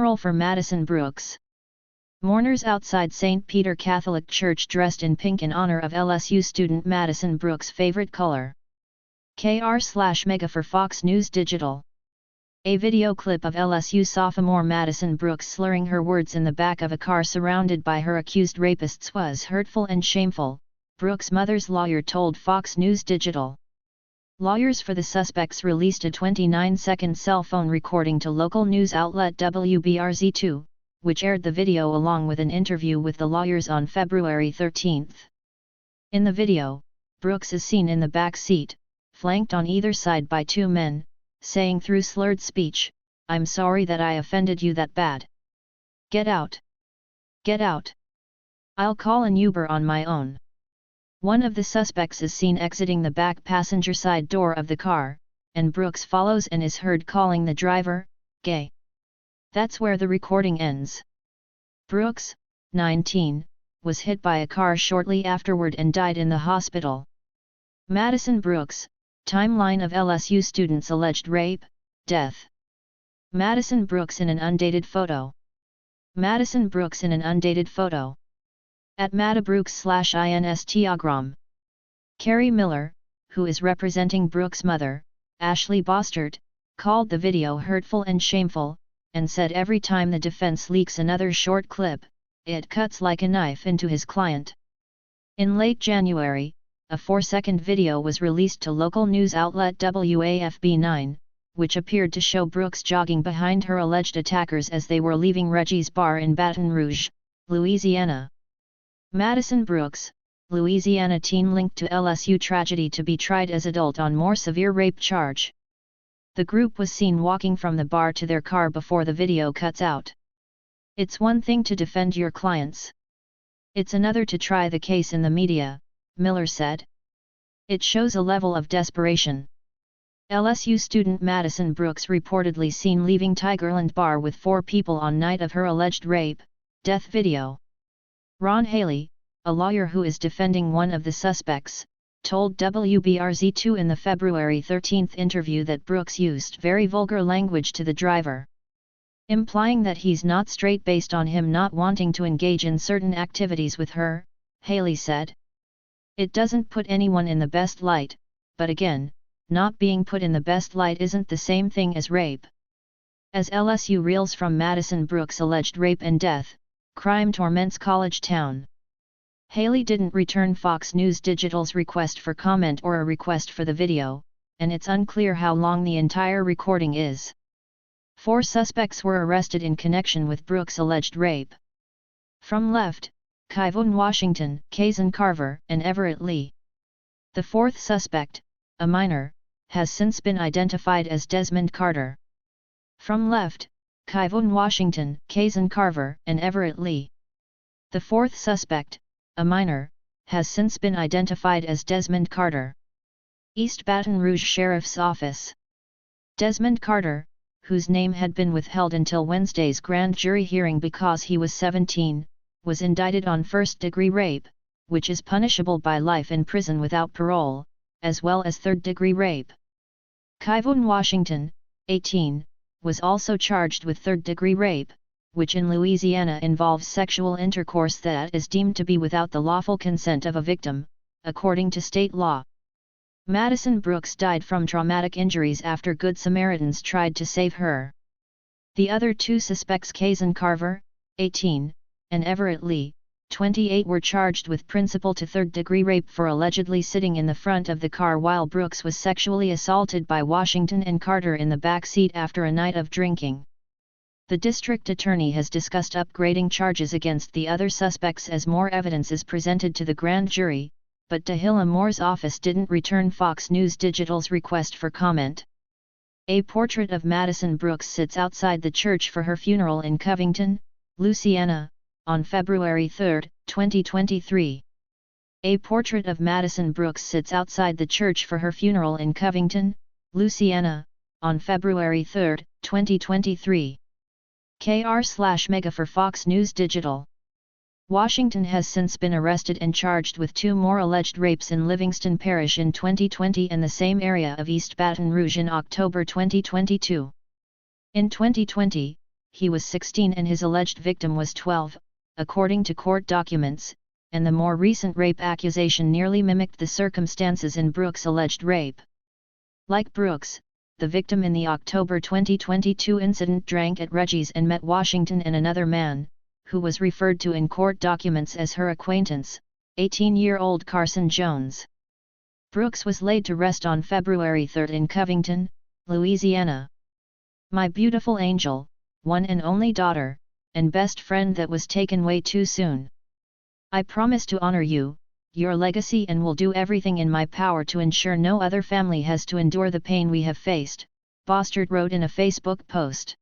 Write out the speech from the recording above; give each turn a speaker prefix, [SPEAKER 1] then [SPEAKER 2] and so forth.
[SPEAKER 1] Funeral for Madison Brooks. Mourners outside St. Peter Catholic Church dressed in pink in honor of LSU student Madison Brooks' favorite color. KR/Mega for Fox News Digital. A video clip of LSU sophomore Madison Brooks slurring her words in the back of a car surrounded by her accused rapists was hurtful and shameful, Brooks' mother's lawyer told Fox News Digital. Lawyers for the suspects released a 29-second cell phone recording to local news outlet WBRZ2, which aired the video along with an interview with the lawyers on February 13. In the video, Brooks is seen in the back seat, flanked on either side by two men, saying through slurred speech, "I'm sorry that I offended you that bad. Get out. Get out. I'll call an Uber on my own." One of the suspects is seen exiting the back passenger side door of the car, and Brooks follows and is heard calling the driver, "gay." That's where the recording ends. Brooks, 19, was hit by a car shortly afterward and died in the hospital. Madison Brooks, timeline of LSU students' alleged rape, death. Madison Brooks in an undated photo. Madison Brooks in an undated photo. At @MadaBrooks/Instagram. Carrie Miller, who is representing Brooks' mother, Ashley Bostert, called the video hurtful and shameful, and said every time the defense leaks another short clip, it cuts like a knife into his client. In late January, a 4-second video was released to local news outlet WAFB9, which appeared to show Brooks jogging behind her alleged attackers as they were leaving Reggie's Bar in Baton Rouge, Louisiana. Madison Brooks, Louisiana teen linked to LSU tragedy to be tried as adult on more severe rape charge. The group was seen walking from the bar to their car before the video cuts out. "It's one thing to defend your clients. It's another to try the case in the media," Miller said. "It shows a level of desperation." LSU student Madison Brooks reportedly seen leaving Tigerland Bar with 4 people on night of her alleged rape, death video. Ron Haley, a lawyer who is defending one of the suspects, told WBRZ2 in the February 13 interview that Brooks used very vulgar language to the driver, implying that he's not straight based on him not wanting to engage in certain activities with her, Haley said. "It doesn't put anyone in the best light, but again, not being put in the best light isn't the same thing as rape." As LSU reels from Madison Brooks' alleged rape and death, crime torments college town. Haley didn't return Fox News Digital's request for comment or a request for the video, and it's unclear how long the entire recording is. 4 suspects were arrested in connection with Brooks' alleged rape. From left, Kyvon Washington, Kazan Carver, and Everett Lee. The 4th suspect, a minor, has since been identified as Desmond Carter. From left, Kyvon Washington, Kazan Carver, and Everett Lee. The 4th suspect, a minor, has since been identified as Desmond Carter. East Baton Rouge Sheriff's Office. Desmond Carter, whose name had been withheld until Wednesday's grand jury hearing because he was 17, was indicted on first-degree rape, which is punishable by life in prison without parole, as well as third-degree rape. Kyvon Washington, 18, was also charged with third-degree rape, which in Louisiana involves sexual intercourse that is deemed to be without the lawful consent of a victim, according to state law. Madison Brooks died from traumatic injuries after Good Samaritans tried to save her. The other 2 suspects, Kazan Carver, 18, and Everett Lee, 28, were charged with principal to third-degree rape for allegedly sitting in the front of the car while Brooks was sexually assaulted by Washington and Carter in the back seat after a night of drinking. The district attorney has discussed upgrading charges against the other suspects as more evidence is presented to the grand jury, but Dahlia Moore's office didn't return Fox News Digital's request for comment. A portrait of Madison Brooks sits outside the church for her funeral in Covington, Louisiana, on February 3, 2023. A portrait of Madison Brooks sits outside the church for her funeral in Covington, Louisiana, on February 3, 2023. KR/Mega for Fox News Digital. Washington has since been arrested and charged with 2 more alleged rapes in Livingston Parish in 2020 and the same area of East Baton Rouge in October 2022. In 2020, he was 16 and his alleged victim was 12, according to court documents, and the more recent rape accusation nearly mimicked the circumstances in Brooks' alleged rape. Like Brooks, the victim in the October 2022 incident drank at Reggie's and met Washington and another man, who was referred to in court documents as her acquaintance, 18-year-old Carson Jones. Brooks was laid to rest on February 3 in Covington, Louisiana. "My beautiful angel, one and only daughter, and best friend that was taken way too soon. I promise to honor you, your legacy, and will do everything in my power to ensure no other family has to endure the pain we have faced," Bostard wrote in a Facebook post.